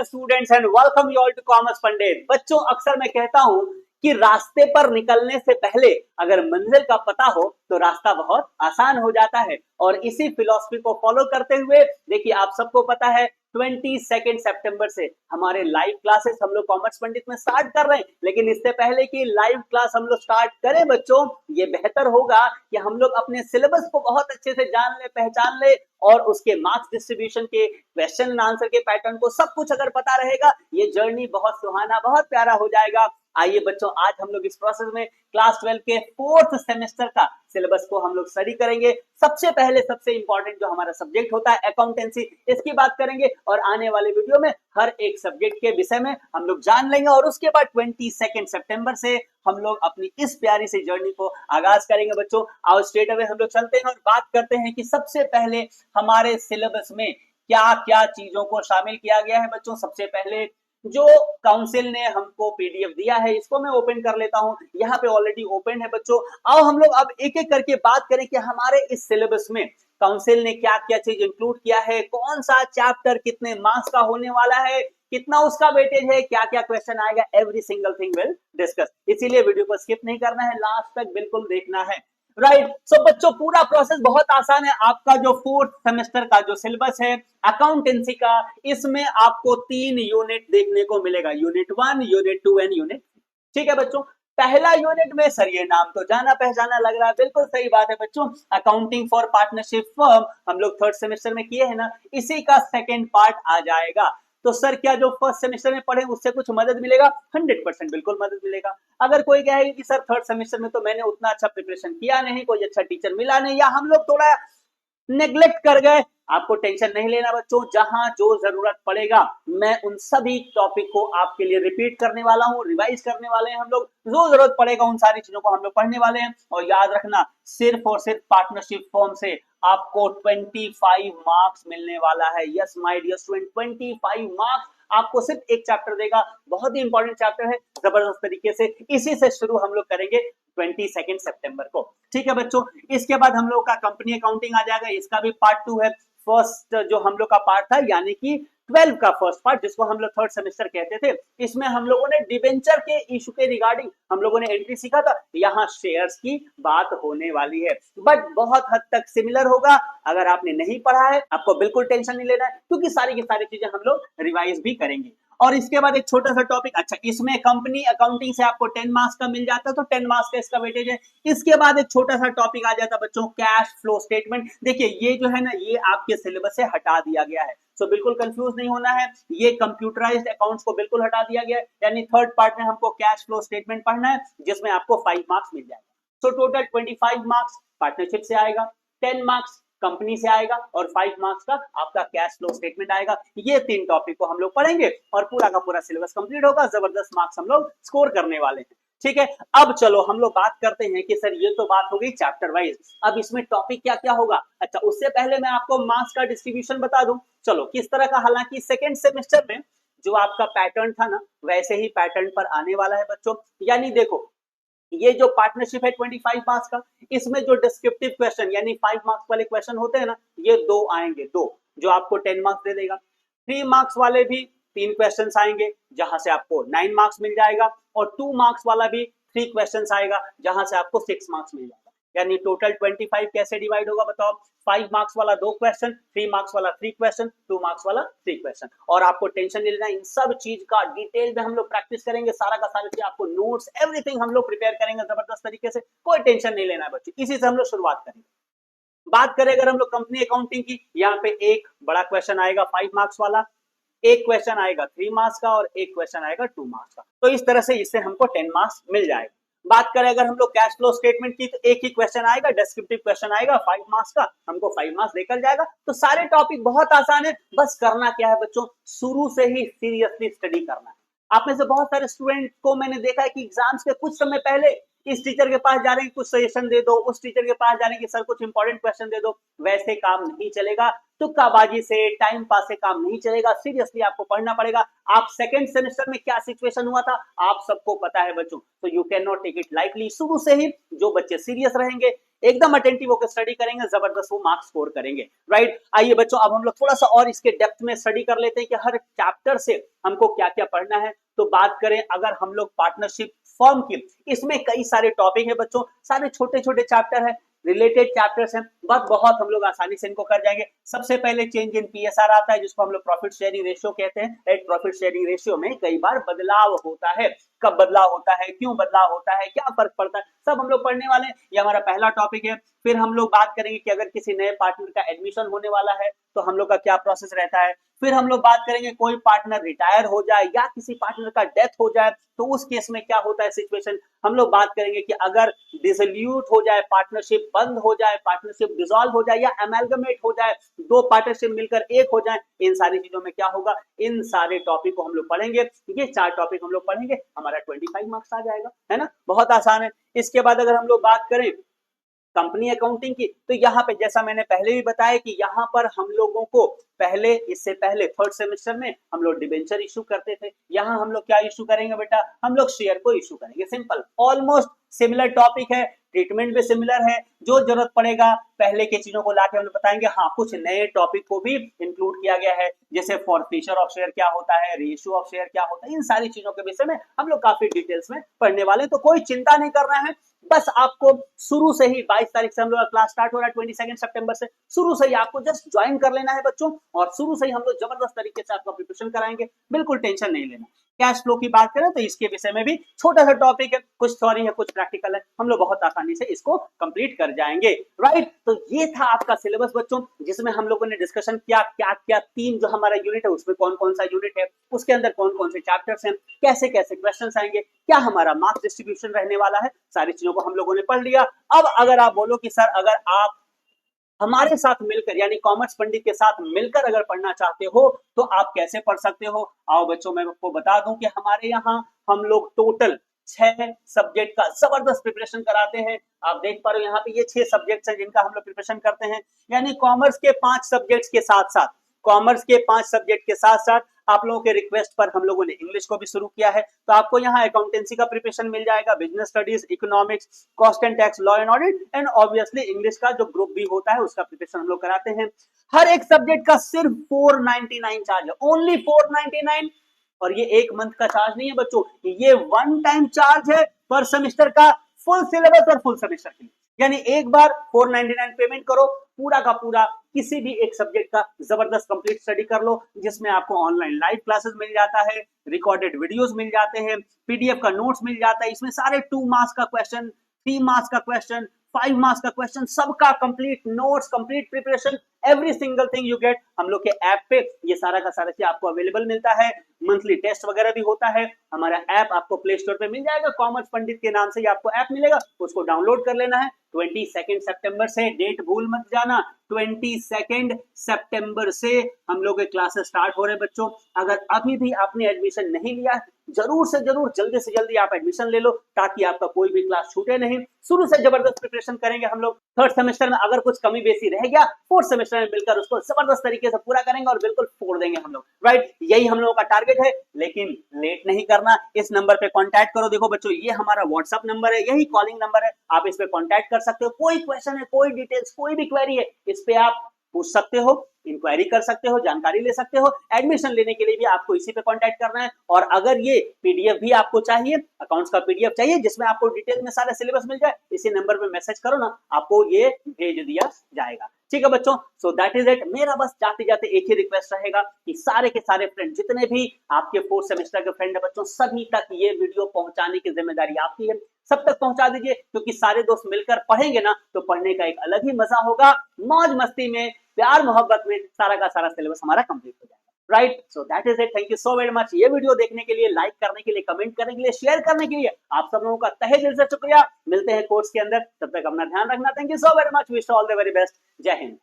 students and welcome you all to Commerce Pandit। बच्चों, अक्सर मैं कहता हूं कि रास्ते पर निकलने से पहले अगर मंजिल का पता हो तो रास्ता बहुत आसान हो जाता है। और इसी फिलॉसफी को फॉलो करते हुए देखिए, आप सबको पता है 22 सितंबर से हमारे लाइव क्लासेस हम लोग कॉमर्स पंडित में स्टार्ट कर रहे हैं। लेकिन इससे पहले कि लाइव क्लास हम लोग स्टार्ट करें बच्चों, ये बेहतर होगा कि हम लोग अपने सिलेबस को बहुत अच्छे से जान ले, पहचान ले और उसके मार्क्स डिस्ट्रीब्यूशन के, क्वेश्चन एंड आंसर के पैटर्न को सब कुछ अगर पता रहेगा, ये जर्नी बहुत सुहाना, बहुत प्यारा हो जाएगा। आइए बच्चों, आज हम लोग इस प्रोसेस में क्लास 12 के 4th सेमेस्टर का सिलेबस को हम लोग स्टडी करेंगे। सबसे पहले सबसे इंपॉर्टेंट जो हमारा सब्जेक्ट होता है अकाउंटेंसी, इसकी बात करेंगे और आने वाले वीडियो में हर एक सब्जेक्ट के विषय में हम लोग जान लेंगे। और उसके बाद 22 सितंबर से हम लोग अपनी इस प्यारी सी जर्नी को आगाज करेंगे। बच्चों, आओ स्ट्रेट अवे हम लोग चलते हैं और बात करते हैं कि सबसे पहले हमारे सिलेबस में क्या क्या चीजों को शामिल किया गया है। बच्चों, सबसे पहले जो काउंसिल ने हमको पीडीएफ दिया है, इसको मैं ओपन कर लेता हूं। यहाँ पे ऑलरेडी ओपन है। बच्चों, आओ हम लोग अब एक एक करके बात करें कि हमारे इस सिलेबस में काउंसिल ने क्या क्या चीज इंक्लूड किया है, कौन सा चैप्टर कितने मार्क्स का होने वाला है, कितना उसका वेटेज है, क्या क्या क्वेश्चन आएगा, every single thing will discuss. इसीलिए वीडियो को स्किप नहीं करना है, लास्ट तक बिल्कुल देखना है। राइट। सो बच्चों, पूरा प्रोसेस बहुत आसान है। आपका जो 4th सेमेस्टर का जो सिलेबस है अकाउंटेंसी का, इसमें आपको 3 यूनिट देखने को मिलेगा, यूनिट 1, यूनिट 2 एंड यूनिट। ठीक है बच्चों, पहला यूनिट में सर ये नाम तो जाना पहचाना लग रहा है, बिल्कुल सही बात है बच्चों, अकाउंटिंग फॉर पार्टनरशिप फर्म हम लोग 3rd सेमेस्टर में किए हैं ना, इसी का सेकेंड पार्ट आ जाएगा। तो सर क्या जो 1st सेमेस्टर में पढ़े उससे कुछ मदद मिलेगा? 100% बिल्कुल मदद मिलेगा। अगर कोई कहेगा कि सर 3rd सेमेस्टर में तो मैंने उतना अच्छा प्रिपरेशन किया नहीं, कोई अच्छा टीचर मिला नहीं, या हम लोग थोड़ा नेग्लेक्ट कर गए, आपको टेंशन नहीं लेना बच्चों। जहां जो जरूरत पड़ेगा मैं उन सभी टॉपिक को आपके लिए रिपीट करने वाला हूं, रिवाइज करने वाले हैं हम लोग। जो जरूरत पड़ेगा उन सारी चीजों को हम लोग पढ़ने वाले हैं। और याद रखना, सिर्फ और सिर्फ पार्टनरशिप फॉर्म से आपको 25 मार्क्स मिलने वाला है। Yes my dear student, 25 marks आपको सिर्फ एक चैप्टर देगा। बहुत ही इंपॉर्टेंट चैप्टर है, जबरदस्त तरीके से इसी से शुरू हम लोग करेंगे 22 सितंबर को। ठीक है बच्चों, इसके बाद हम लोग का कंपनी अकाउंटिंग आ जाएगा, इसका भी पार्ट 2 है। फर्स्ट जो हम लोग का पार्ट था, यानी कि 12 का फर्स्ट पार्ट, जिसको हम लोग 3rd सेमेस्टर कहते थे, इसमें हम लोगों ने डिबेंचर के इशू के रिगार्डिंग हम लोगों ने एंट्री सीखा था। यहाँ शेयर्स की बात होने वाली है, बट बहुत हद तक सिमिलर होगा। अगर आपने नहीं पढ़ा है, आपको बिल्कुल टेंशन नहीं लेना है, क्योंकि सारी की सारी चीजें हम लोग रिवाइज भी करेंगे। और इसके बाद एक छोटा सा टॉपिक, अच्छा इसमें कंपनी अकाउंटिंग से आपको 10 मार्क्स का मिल जाता है, तो 10 मार्क्स का इसका वेटेज है। इसके बाद एक छोटा सा टॉपिक आ जाता है बच्चों, कैश फ्लो स्टेटमेंट। देखिए ये जो है ना, ये आपके सिलेबस से हटा दिया गया है, तो बिल्कुल कंफ्यूज नहीं होना है। ये कंप्यूटराइज्ड अकाउंट्स को बिल्कुल हटा दिया गया है, यानी 3rd पार्ट में हमको कैश फ्लो स्टेटमेंट पढ़ना है, जिसमें आपको 5 मार्क्स मिल जाएगा। सो टोटल 25 मार्क्स पार्टनरशिप से आएगा, 10 मार्क्स कंपनी से आएगा और 5 मार्क्स का आपका कैश फ्लो स्टेटमेंट आएगा। ये 3 टॉपिक को हम लोग पढ़ेंगे और पूरा का पूरा सिलेबस कंप्लीट होगा। जबरदस्त मार्क्स हम लोग स्कोर करने वाले हैं। ठीक है, अब चलो हम लोग बात करते हैं कि सर ये तो बात हो गई चैप्टर वाइज, अब इसमें टॉपिक क्या क्या होगा। अच्छा, उससे पहले मैं आपको मार्क्स का डिस्ट्रीब्यूशन बता दूं, चलो किस तरह का। हालांकि 2nd सेमेस्टर में जो आपका पैटर्न था ना, वैसे ही पैटर्न पर आने वाला है बच्चों। यानी देखो, ये जो पार्टनरशिप है 25 मार्क्स का, इसमें जो डिस्क्रिप्टिव क्वेश्चन यानी 5 मार्क्स वाले क्वेश्चन होते हैं ना, ये 2 आएंगे, 2 जो आपको 10 मार्क्स दे देगा। 3 मार्क्स वाले भी 3 क्वेश्चन आएंगे, जहां से आपको 9 मार्क्स मिल जाएगा। और 2 मार्क्स वाला भी 3 क्वेश्चन आएगा, जहां से आपको 6 मार्क्स मिल जाएगा। यानी टोटल 25 कैसे डिवाइड होगा बताओ? 5 मार्क्स वाला 2 क्वेश्चन, 3 मार्क्स वाला 3 क्वेश्चन, 2 मार्क्स वाला 3 क्वेश्चन। और आपको टेंशन नहीं लेना, इन सब चीज का डिटेल में हम लोग प्रैक्टिस करेंगे, सारा का सारा चीज आपको नोट्स एवरीथिंग हम लोग प्रिपेयर करेंगे जबरदस्त तरीके से। कोई टेंशन नहीं लेना है बच्चों, इसी से हम लोग शुरुआत करेंगे। बात करें अगर हम लोग कंपनी अकाउंटिंग की, यहाँ पे एक बड़ा क्वेश्चन आएगा 5 मार्क्स वाला, एक क्वेश्चन आएगा 3 मार्क्स का और एक क्वेश्चन आएगा 2 मार्क्स का। तो इस तरह से इससे हमको 10 मार्क्स मिल जाएगा। बात करें अगर हम लोग कैश फ्लो स्टेटमेंट की, तो एक ही क्वेश्चन आएगा, डिस्क्रिप्टिव क्वेश्चन आएगा 5 मार्क्स का, हमको 5 मार्क्स देकर जाएगा। तो सारे टॉपिक बहुत आसान है, बस करना क्या है बच्चों, शुरू से ही सीरियसली स्टडी करना है। आप में से बहुत सारे स्टूडेंट को मैंने देखा है कि एग्जाम्स के कुछ समय पहले इस टीचर के पास जा रहे हैं, कुछ सजेशन दे दो, उस टीचर के पास जा रहे हैं कि सर कुछ इंपॉर्टेंट क्वेश्चन दे दो। वैसे काम नहीं चलेगा। तुक्काबाजी से, टाइम पास से काम नहीं चलेगा, सीरियसली आपको पढ़ना पड़ेगा। आप सेकंड सेमेस्टर में क्या सिचुएशन हुआ था आप सबको पता है बच्चों, तो you can not take it lightly. शुरू से ही जो बच्चे सीरियस रहेंगे, एकदम अटेंटिव होकर स्टडी करेंगे, जबरदस्त वो मार्क्स स्कोर करेंगे, राइट। आइए बच्चों, अब हम लोग थोड़ा सा और इसके डेप्थ में स्टडी कर लेते हैं कि हर चैप्टर से हमको क्या क्या पढ़ना है। तो बात करें अगर हम लोग पार्टनरशिप फॉर्म की, इसमें कई सारे टॉपिक है बच्चों, सारे छोटे छोटे चैप्टर है, रिलेटेड चैप्टर्स हैं, बस बहुत हम लोग आसानी से इनको कर जाएंगे। सबसे पहले चेंज इन पीएसआर आता है, जिसको हम लोग प्रॉफिट शेयरिंग रेशियो कहते हैं, राइट। प्रॉफिट शेयरिंग रेशियो में कई बार बदलाव होता है, कब बदलाव होता है, क्यों बदलाव होता है, क्या फर्क पड़ता है, सब हम लोग पढ़ने वाले हैं। ये हमारा पहला टॉपिक है। फिर हम लोग बात करेंगे कि अगर किसी नए पार्टनर का एडमिशन होने वाला है तो हम लोग का क्या प्रोसेस रहता है। फिर हम लोग बात करेंगे कोई पार्टनर रिटायर हो जाए या किसी पार्टनर का डेथ हो जाए तो उस केस में क्या होता है सिचुएशन। हम लोग बात करेंगे कि अगर डिसोल्यूट हो जाए, पार्टनरशिप बंद हो जाए, पार्टनरशिप डिसॉल्व हो जाए या एमैल्गमेट हो जाए, दो पार्टनरशिप मिलकर एक हो जाए, इन सारी चीजों में क्या होगा, इन सारे टॉपिक को हम लोग पढ़ेंगे। ये 4 टॉपिक हम लोग पढ़ेंगे, हमारा 25 मार्क्स आ जाएगा, है ना, बहुत आसान है। इसके बाद अगर हम लोग बात करें कंपनी अकाउंटिंग की, तो यहाँ पे जैसा मैंने पहले भी बताया कि यहाँ पर हम लोगों को पहले, इससे पहले थर्ड सेमेस्टर में हम लोग डिबेंचर इशू करते थे। यहाँ हम लोग क्या इशू करेंगे बेटा, हम लोग शेयर को इशू करेंगे। सिंपल, ऑलमोस्ट सिमिलर टॉपिक है, ट्रीटमेंट भी सिमिलर है। जो जरूरत पड़ेगा पहले के चीजों को लाके हम लोग बताएंगे। हाँ, कुछ नए टॉपिक को भी इंक्लूड किया गया है, जैसे फॉरफिशर ऑफ शेयर क्या होता है, रेशियो ऑफ शेयर क्या होता है, इन सारी चीजों के विषय में हम लोग काफी डिटेल्स में पढ़ने वाले हैं। तो कोई चिंता नहीं करना है, बस आपको शुरू से ही 22 तारीख से हम लोग क्लास स्टार्ट हो रहा है, 22 सितंबर से, शुरू से ही आपको जस्ट ज्वाइन कर लेना है बच्चों, और शुरू से ही हम लोग जबरदस्त तरीके से आपका प्रिपरेशन कराएंगे, बिल्कुल टेंशन नहीं लेना। कैश फ्लो की बात करें तो इसके विषय में भी छोटा सा टॉपिक है, कुछ थ्योरी है, कुछ प्रैक्टिकल है, हम लोग बहुत आसानी से इसको कंप्लीट कर जाएंगे, राइट। तो ये था आपका सिलेबस बच्चों, जिसमें हम लोगों ने डिस्कशन किया क्या क्या 3 जो हमारा यूनिट है उसमें कौन कौन सा यूनिट है, उसके अंदर कौन कौन से चैप्टर्स हैं, कैसे कैसे क्वेश्चंस आएंगे, क्या हमारा मार्क्स डिस्ट्रीब्यूशन रहने वाला है, सारी चीजों को हम लोगों ने पढ़ लिया। अब अगर आप बोलो कि सर अगर आप हमारे साथ मिलकर यानी कॉमर्स पंडित के साथ मिलकर अगर पढ़ना चाहते हो तो आप कैसे पढ़ सकते हो, आओ बच्चों मैं आपको बता दूं कि हमारे यहाँ हम लोग टोटल 6 सब्जेक्ट का जबरदस्त प्रिपरेशन कराते हैं। आप देख पा रहे हो यहाँ पे ये 6 सब्जेक्ट्स हैं जिनका हम लोग प्रिपरेशन करते हैं, यानी कॉमर्स के 5 सब्जेक्ट्स के साथ साथ, कॉमर्स के 5 सब्जेक्ट के साथ साथ आप लोगों के रिक्वेस्ट पर हम लोगों ने इंग्लिश को भी शुरू किया है। तो आपको यहाँ अकाउंटेंसी का प्रिपरेशन मिल जाएगा, business studies, economics, cost and tax, law and audit, and obviously English का जो ग्रुप बी होता है उसका प्रिपरेशन हम लोग कराते हैं। हर एक सब्जेक्ट का सिर्फ 499 चार्ज है, ओनली 499। और ये एक मंथ का चार्ज नहीं है बच्चों, ये वन टाइम चार्ज है पर सेमेस्टर का, फुल सिलेबस और फुल सेमेस्टर के लिए। यानी एक बार 499 पेमेंट करो, पूरा का पूरा किसी भी एक सब्जेक्ट का जबरदस्त कंप्लीट स्टडी कर लो, जिसमें आपको ऑनलाइन लाइव क्लासेस मिल जाता है, रिकॉर्डेड वीडियोस मिल जाते हैं, पीडीएफ का नोट्स मिल जाता है, इसमें सारे 2 मार्क्स का क्वेश्चन, 3 मार्क्स का क्वेश्चन, 5 मार्क्स का क्वेश्चन, सबका complete notes, complete preparation, every single thing you get. हम लोग के ऐप पे ये सारा का सारा चीज आपको अवेलेबल मिलता है, मंथली टेस्ट वगैरह भी होता है। हमारा ऐप आपको प्ले स्टोर पे मिल जाएगा, कॉमर्स पंडित के नाम से ही आपको ऐप मिलेगा, उसको डाउनलोड कर लेना है। 22 सितंबर से, डेट भूल मत जाना, 22 सितंबर से हम लोग के क्लासेस स्टार्ट हो रहे हैं बच्चों। अगर अभी भी आपने एडमिशन नहीं लिया, जरूर से जरूर जल्दी से जल्दी आप एडमिशन ले लो, ताकि आपका कोई भी क्लास छूटे नहीं। शुरू से जबरदस्त प्रिपरेशन करेंगे हम लोग। थर्ड सेमेस्टर में अगर कुछ कमी बेसी रह गया, फोर्थ सेमेस्टर में मिलकर उसको जबरदस्त तरीके से पूरा करेंगे और बिल्कुल फोड़ देंगे हम लोग, राइट। यही हम लोगों का टारगेट है, लेकिन लेट नहीं करना। इस नंबर पे कांटेक्ट करो। देखो बच्चों, ये हमारा व्हाट्सएप नंबर है, यही कॉलिंग नंबर है, आप इस पे कांटेक्ट कर सकते हो। कोई क्वेश्चन है, कोई डिटेल्स, कोई भी क्वेरी है, इस पे आप पूछ सकते हो, इंक्वायरी कर सकते हो, जानकारी ले सकते हो। एडमिशन लेने के लिए भी आपको इसी पे कांटेक्ट करना है। और अगर ये पीडीएफ भी आपको चाहिए, अकाउंट्स का पीडीएफ चाहिए जिसमें आपको डिटेल में सारा सिलेबस मिल जाए, इसी नंबर पे मैसेज करो ना, आपको ये भेज दिया जाएगा। ठीक है बच्चों, सो दैट इज इट। मेरा बस जाते जाते एक ही रिक्वेस्ट रहेगा कि सारे के सारे फ्रेंड, जितने भी आपके 4th सेमेस्टर के फ्रेंड है बच्चों, सभी तक ये वीडियो पहुंचाने की जिम्मेदारी आपकी है। सब तक पहुंचा दीजिए, क्योंकि सारे दोस्त मिलकर पढ़ेंगे ना तो पढ़ने का एक अलग ही मजा होगा। मौज मस्ती में, प्यार मोहब्बत में सारा का सारा सिलेबस हमारा कंप्लीट हो जाएगा, right. So that is it. Thank you so very much. ये वीडियो देखने के लिए, लाइक करने के लिए, कमेंट करने के लिए, शेयर करने के लिए आप सब लोगों का तहे दिल से शुक्रिया। मिलते हैं कोर्स के अंदर, तब तक अपना ध्यान रखना। Thank you so very much. Wish all the very best. जय हिंद।